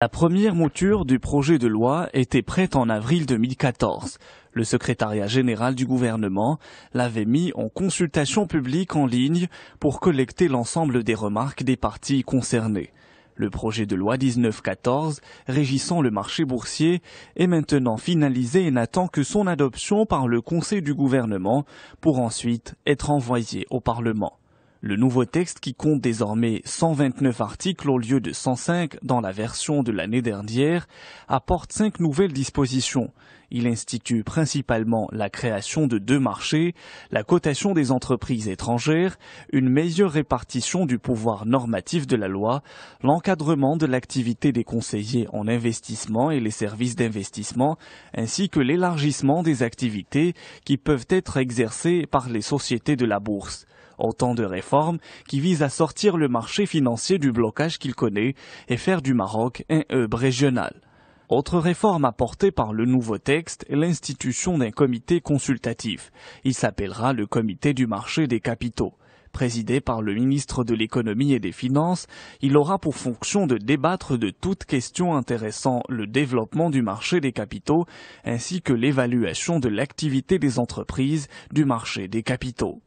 La première mouture du projet de loi était prête en avril 2014. Le secrétariat général du gouvernement l'avait mis en consultation publique en ligne pour collecter l'ensemble des remarques des parties concernées. Le projet de loi 1914, régissant le marché boursier, est maintenant finalisé et n'attend que son adoption par le Conseil du gouvernement pour ensuite être envoyé au Parlement. Le nouveau texte, qui compte désormais 129 articles au lieu de 105 dans la version de l'année dernière, apporte 5 nouvelles dispositions. Il institue principalement la création de 2 marchés, la cotation des entreprises étrangères, une meilleure répartition du pouvoir normatif de la loi, l'encadrement de l'activité des conseillers en investissement et les services d'investissement, ainsi que l'élargissement des activités qui peuvent être exercées par les sociétés de la bourse. Autant de réformes qui visent à sortir le marché financier du blocage qu'il connaît et faire du Maroc un hub régional. Autre réforme apportée par le nouveau texte est l'institution d'un comité consultatif. Il s'appellera le Comité du marché des capitaux. Présidé par le ministre de l'Économie et des Finances, il aura pour fonction de débattre de toute question intéressant le développement du marché des capitaux ainsi que l'évaluation de l'activité des entreprises du marché des capitaux.